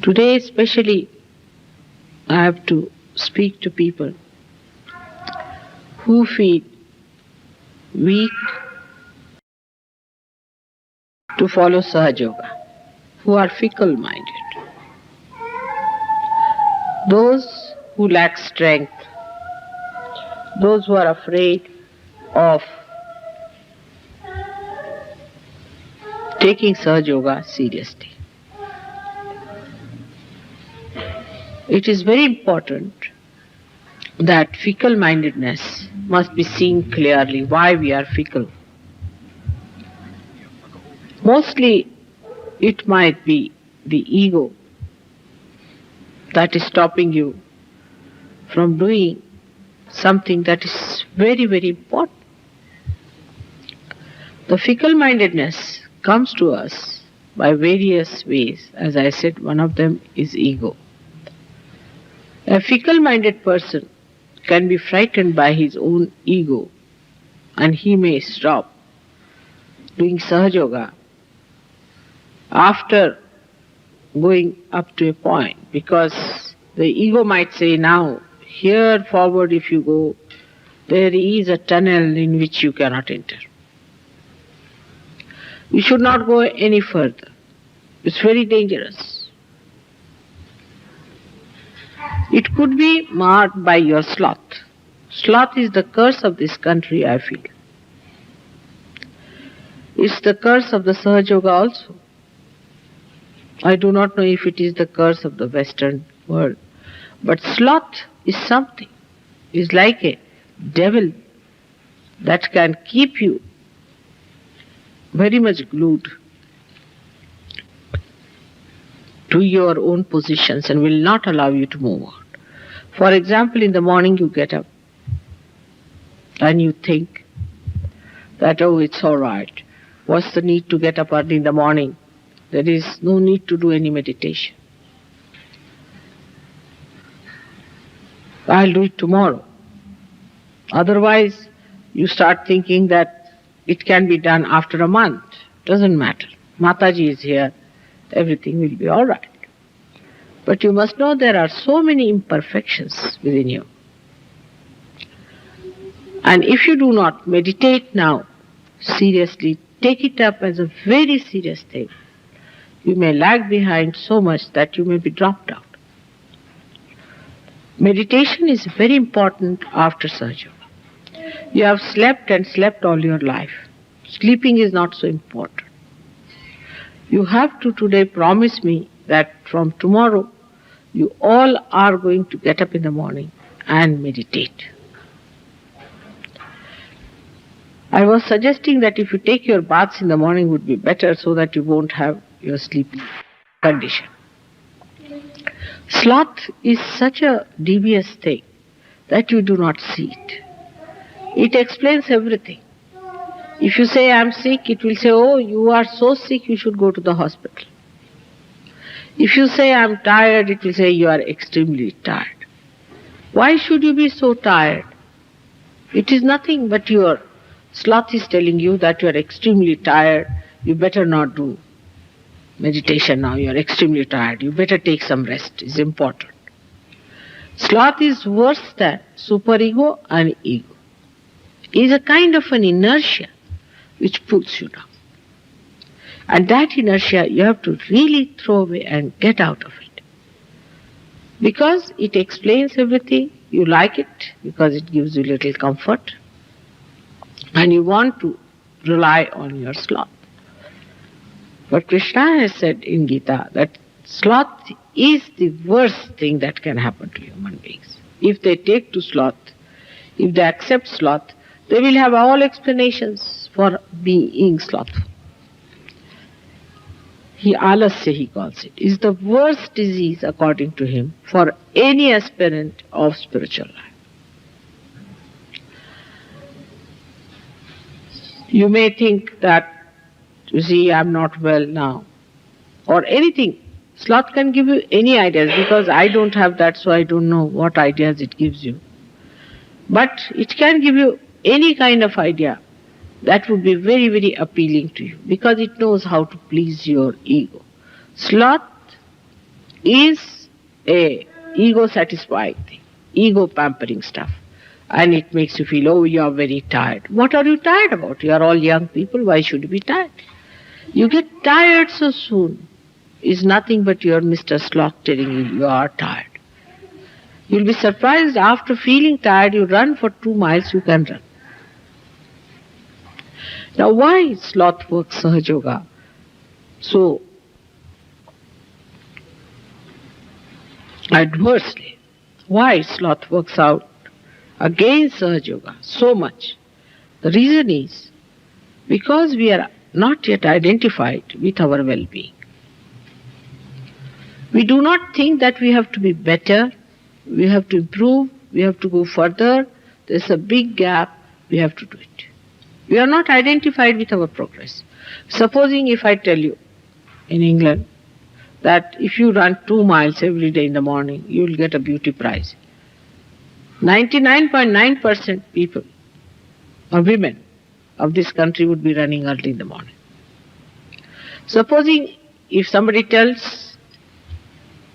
Today especially I have to speak to people who feel weak to follow Sahaja Yoga, who are fickle-minded, those who lack strength, those who are afraid of taking Sahaja Yoga seriously. It is very important that fickle-mindedness must be seen clearly, why we are fickle. Mostly it might be the ego that is stopping you from doing something that is very, very important. The fickle-mindedness comes to us by various ways. As I said, one of them is ego. A fickle-minded person can be frightened by his own ego and he may stop doing Sahaja Yoga after going up to a point, because the ego might say, now here forward if you go, there is a tunnel in which you cannot enter. You should not go any further. It's very dangerous. It could be marked by your sloth. Sloth is the curse of this country, I feel. It's the curse of the Sahaja Yoga also. I do not know if it is the curse of the Western world. But sloth is something. It's like a devil that can keep you very much glued to your own positions and will not allow you to move on. For example, in the morning you get up and you think that, oh, it's all right. What's the need to get up early in the morning? There is no need to do any meditation. I'll do it tomorrow. Otherwise, you start thinking that it can be done after a month. Doesn't matter. Mataji is here. Everything will be all right. But you must know there are so many imperfections within you. And if you do not meditate now, seriously, take it up as a very serious thing, you may lag behind so much that you may be dropped out. Meditation is very important after Sahaja Yoga. You have slept and slept all your life. Sleeping is not so important. You have to today promise me that from tomorrow you all are going to get up in the morning and meditate. I was suggesting that if you take your baths in the morning would be better so that you won't have your sleeping condition. Sloth is such a devious thing that you do not see it. It explains everything. If you say, I am sick, it will say, oh, you are so sick, you should go to the hospital. If you say, I am tired, it will say, you are extremely tired. Why should you be so tired? It is nothing but your sloth is telling you that you are extremely tired, you better not do meditation now, you are extremely tired, you better take some rest, it's important. Sloth is worse than superego and ego. It is a kind of an inertia which pulls you down. And that inertia you have to really throw away and get out of it. Because it explains everything, you like it because it gives you little comfort, and you want to rely on your sloth. But Krishna has said in Gita that sloth is the worst thing that can happen to human beings. If they take to sloth, if they accept sloth, they will have all explanations for being slothful. Alasya, he calls it, is the worst disease, according to him, for any aspirant of spiritual life. You may think that, you see, I am not well now, or anything. Sloth can give you any ideas, because I don't have that, so I don't know what ideas it gives you. But it can give you any kind of idea that would be very, very appealing to you, because it knows how to please your ego. Sloth is a ego satisfying thing, ego pampering stuff. And it makes you feel, oh, you are very tired. What are you tired about? You are all young people, why should you be tired? You get tired so soon is nothing but your Mr. Sloth telling you are tired. You'll be surprised after feeling tired, you run for 2 miles, you can run. Now why sloth works Sahaja Yoga so adversely? Why sloth works out against Sahaja Yoga so much? The reason is because we are not yet identified with our well-being. We do not think that we have to be better, we have to improve, we have to go further. There's a big gap, we have to do it. We are not identified with our progress. Supposing if I tell you in England that if you run 2 miles every day in the morning, you will get a beauty prize. 99.9% people or women of this country would be running early in the morning. Supposing if somebody tells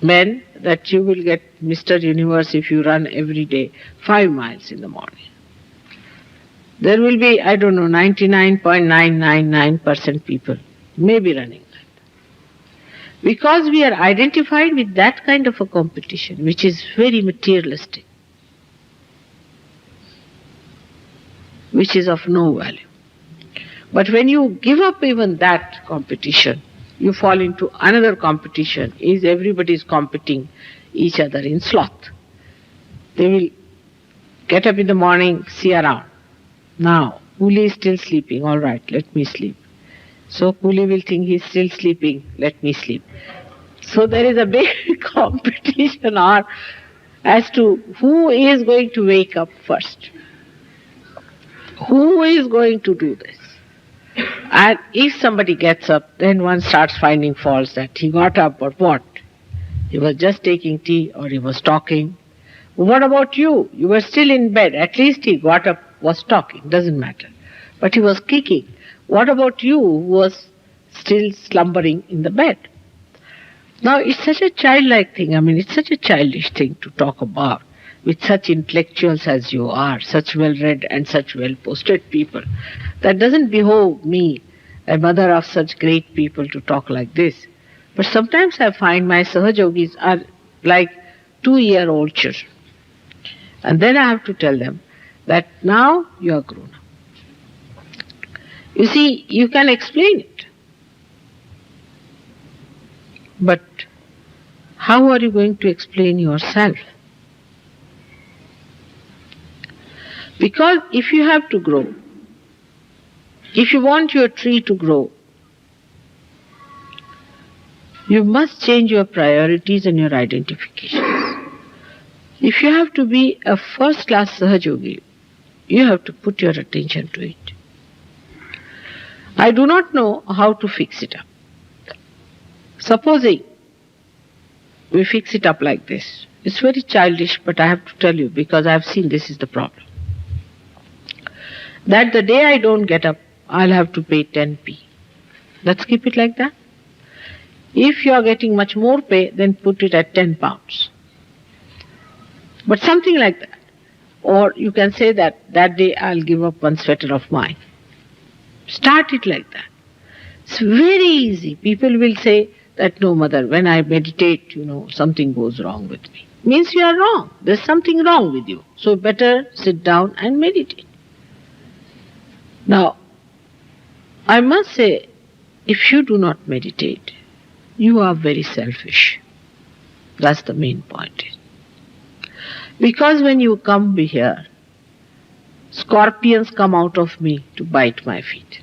men that you will get Mr. Universe if you run every day 5 miles in the morning, there will be, 99.999% people maybe running that. Because we are identified with that kind of a competition, which is very materialistic, which is of no value. But when you give up even that competition, you fall into another competition, is everybody is competing each other in sloth. They will get up in the morning, see around. Now, Kuli is still sleeping, all right, let me sleep. So Kuli will think he is still sleeping, let me sleep. So there is a big competition as to who is going to wake up first. Who is going to do this? And if somebody gets up, then one starts finding faults that he got up or what? He was just taking tea or he was talking. What about you? You were still in bed. At least he got up, was talking, doesn't matter. But he was kicking. What about you who was still slumbering in the bed? Now it's such a childlike thing, it's such a childish thing to talk about with such intellectuals as you are, such well-read and such well-posted people. That doesn't behove me, a mother of such great people, to talk like this. But sometimes I find my Sahaja Yogis are like 2-year-old children. And then I have to tell them that now you are grown up. You see, you can explain it. But how are you going to explain yourself? Because if you have to grow, if you want your tree to grow, you must change your priorities and your identifications. If you have to be a first-class Sahaja Yogi, you have to put your attention to it. I do not know how to fix it up. Supposing we fix it up like this. It's very childish, but I have to tell you because I have seen this is the problem. That the day I don't get up, I'll have to pay 10p. Let's keep it like that. If you are getting much more pay, then put it at 10 pounds. But something like that. Or you can say that day I'll give up one sweater of mine. Start it like that. It's very easy. People will say that, no, mother, when I meditate, something goes wrong with me. Means you are wrong. There's something wrong with you. So better sit down and meditate. Now, I must say, if you do not meditate, you are very selfish. That's the main point. Because when you come here, scorpions come out of me to bite my feet.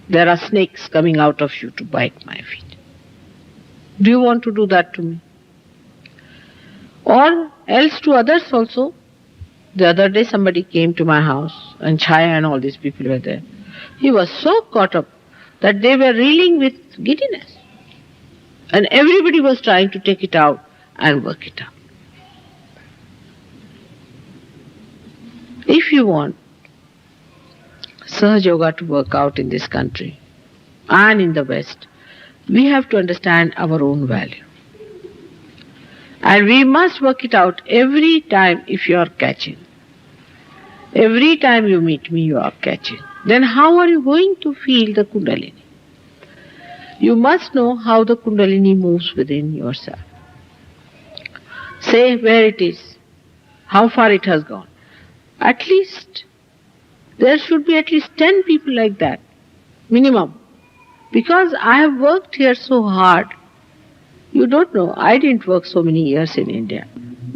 There are snakes coming out of you to bite my feet. Do you want to do that to me? Or else to others also. The other day somebody came to my house and Chaya and all these people were there. He was so caught up that they were reeling with giddiness. And everybody was trying to take it out and work it out. If you want Sahaja Yoga to work out in this country and in the West, we have to understand our own value. And we must work it out every time if you are catching. Every time you meet me, you are catching. Then how are you going to feel the Kundalini? You must know how the Kundalini moves within yourself. Say where it is, how far it has gone. At least, there should be at least 10 people like that, minimum. Because I have worked here so hard. You don't know, I didn't work so many years in India.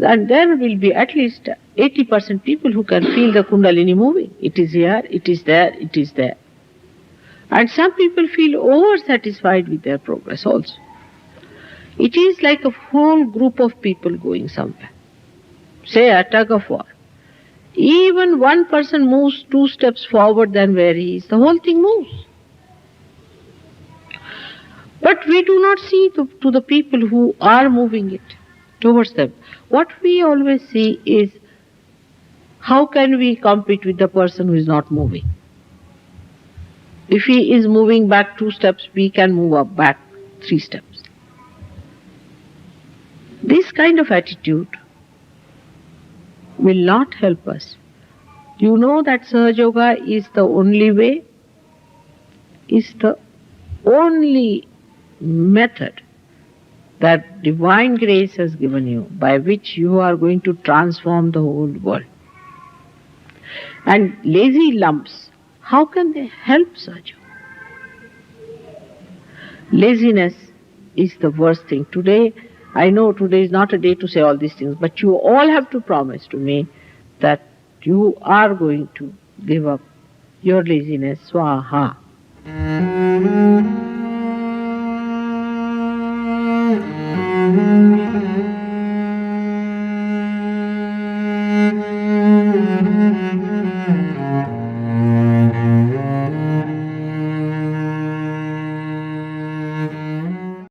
And there will be at least 80% people who can feel the Kundalini moving. It is here, it is there, it is there. And some people feel over-satisfied with their progress also. It is like a whole group of people going somewhere. Say a tug of war. Even one person moves 2 steps forward than where he is, the whole thing moves. But we do not see to the people who are moving it towards them. What we always see is, how can we compete with the person who is not moving? If he is moving back 2 steps, we can move up back 3 steps. This kind of attitude will not help us. You know that Sahaja Yoga is the only way, is the only method that divine grace has given you, by which you are going to transform the whole world. And lazy lumps, how can they help Sahaja Yoga? Laziness is the worst thing. Today, I know today is not a day to say all these things, but you all have to promise to me that you are going to give up your laziness. Swaha.